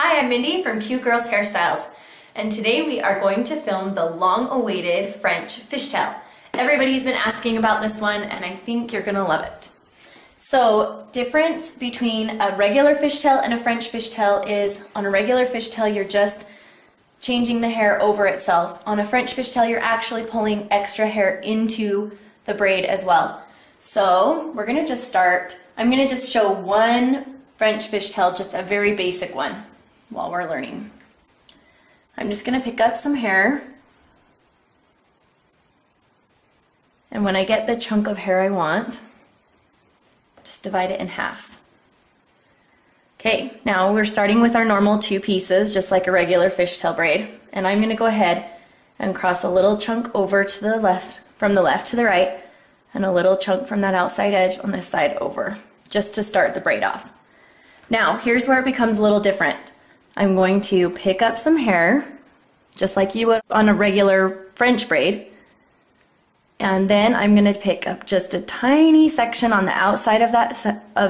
Hi, I'm Mindy from Cute Girls Hairstyles, and today we are going to film the long-awaited French fishtail. Everybody's been asking about this one, and I think you're gonna love it. So, difference between a regular fishtail and a French fishtail is, on a regular fishtail, you're just changing the hair over itself. On a French fishtail, you're actually pulling extra hair into the braid as well. So, we're gonna just start. I'm gonna just show one French fishtail, just a very basic one, while we're learning. I'm just gonna pick up some hair, and when I get the chunk of hair I want, just divide it in half. Okay, now we're starting with our normal two pieces, just like a regular fishtail braid, and I'm gonna go ahead and cross a little chunk over to the left, from the left to the right, and a little chunk from that outside edge on this side over, just to start the braid off. Now, here's where it becomes a little different. I'm going to pick up some hair, just like you would on a regular French braid, and then I'm going to pick up just a tiny section on the outside of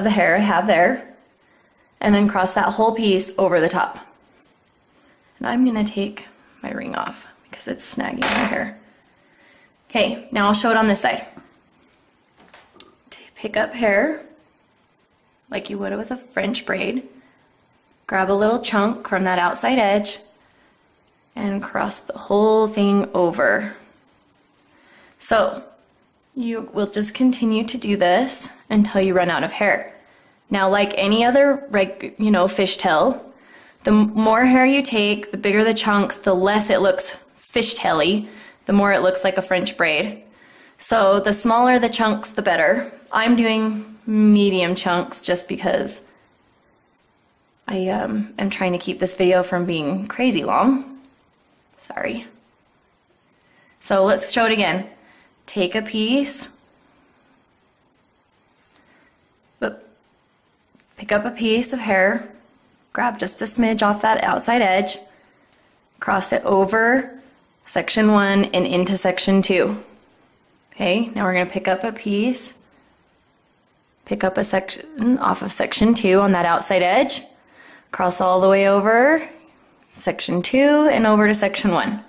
the hair I have there, and then cross that whole piece over the top. And I'm going to take my ring off because it's snagging my hair. Okay, now I'll show it on this side. Pick up hair like you would with a French braid. Grab a little chunk from that outside edge and cross the whole thing over. So you will just continue to do this until you run out of hair. Now, like any other fishtail, the more hair you take, the bigger the chunks, the less it looks fishtail-y, the more it looks like a French braid. So the smaller the chunks, the better. I'm doing medium chunks just because I am trying to keep this video from being crazy long. Sorry. So let's show it again. Take a piece, pick up a piece of hair, grab just a smidge off that outside edge, cross it over section 1 and into section 2. Okay, now we're going to pick up a piece, pick up a section off of section 2 on that outside edge, cross all the way over section 2 and over to section 1.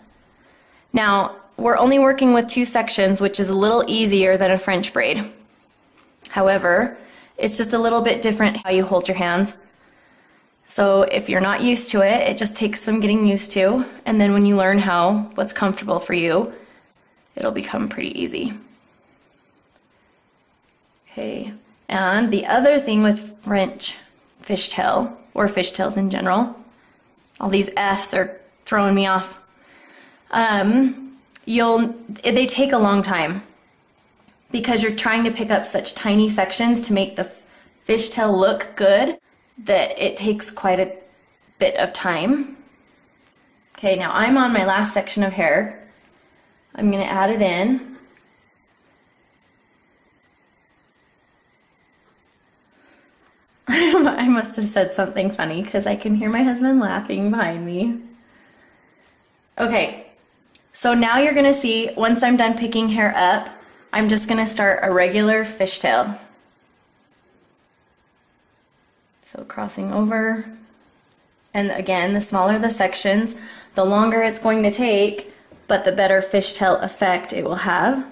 Now, we're only working with 2 sections, which is a little easier than a French braid. However, it's just a little bit different how you hold your hands. So if you're not used to it, it just takes some getting used to, and then when you learn what's comfortable for you, it'll become pretty easy. Okay, and the other thing with French fishtail, or fishtails in general, all these F's are throwing me off. They take a long time because you're trying to pick up such tiny sections to make the fishtail look good that it takes quite a bit of time. Okay, now I'm on my last section of hair. I'm going to add it in. I must have said something funny because I can hear my husband laughing behind me. Okay, so now you're going to see, once I'm done picking hair up, I'm just going to start a regular fishtail. So crossing over, and again, the smaller the sections, the longer it's going to take, but the better fishtail effect it will have.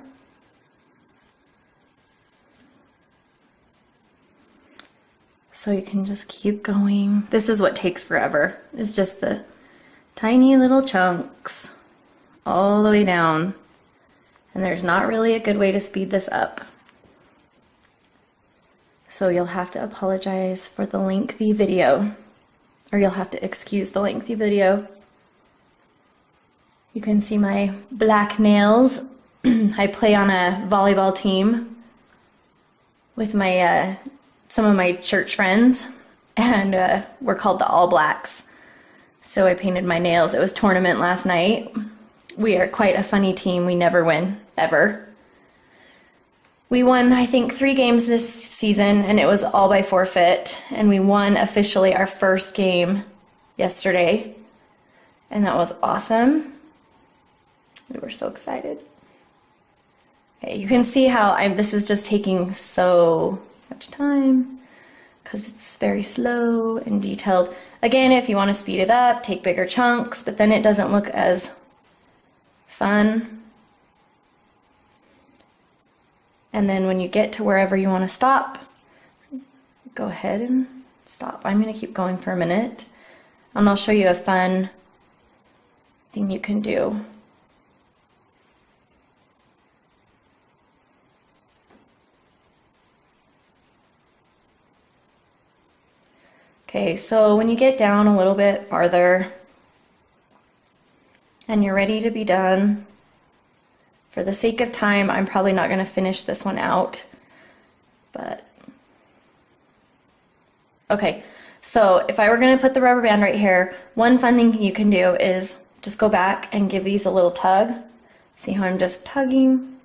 So you can just keep going. This is what takes forever, is just the tiny little chunks all the way down. And there's not really a good way to speed this up. So you'll have to apologize for the lengthy video, or you'll have to excuse the lengthy video. You can see my black nails. I play on a volleyball team with my some of my church friends, and we're called the All Blacks. So I painted my nails. It was tournament last night. We are quite a funny team. We never win, ever. We won, I think, 3 games this season, and it was all by forfeit. And we won officially our first game yesterday, and that was awesome. We were so excited. Okay, you can see how this is just taking so much time. because it's very slow and detailed. Again, if you want to speed it up, take bigger chunks, but then it doesn't look as fun. And then when you get to wherever you want to stop, go ahead and stop. I'm going to keep going for a minute, and I'll show you a fun thing you can do. Okay, so when you get down a little bit farther and you're ready to be done, for the sake of time, I'm probably not going to finish this one out, but okay. So if I were going to put the rubber band right here, one fun thing you can do is just go back and give these a little tug. See how I'm just tugging,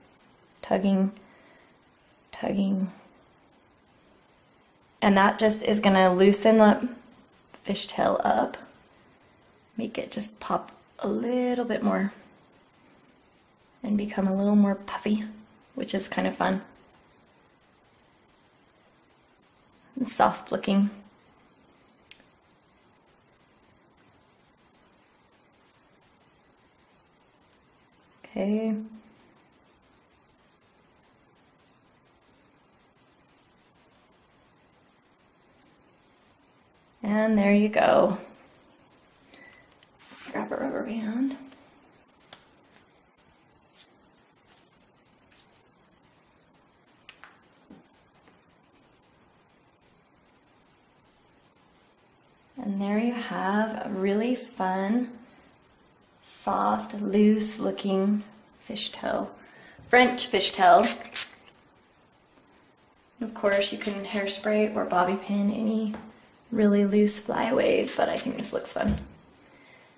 tugging, tugging. And that just is going to loosen the fishtail up, make it just pop a little bit more and become a little more puffy, which is kind of fun and soft looking. Okay. And there you go. Grab a rubber band. And there you have a really fun, soft, loose looking fishtail, French fishtail. Of course you can hairspray or bobby pin any really loose flyaways, but I think this looks fun.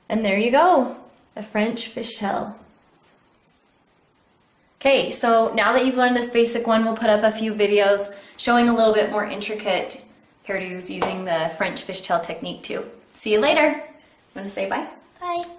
And there you go, a French fishtail. Okay, so now that you've learned this basic one, we'll put up a few videos showing a little bit more intricate hairdos using the French fishtail technique too. See you later. Want to say bye? Bye.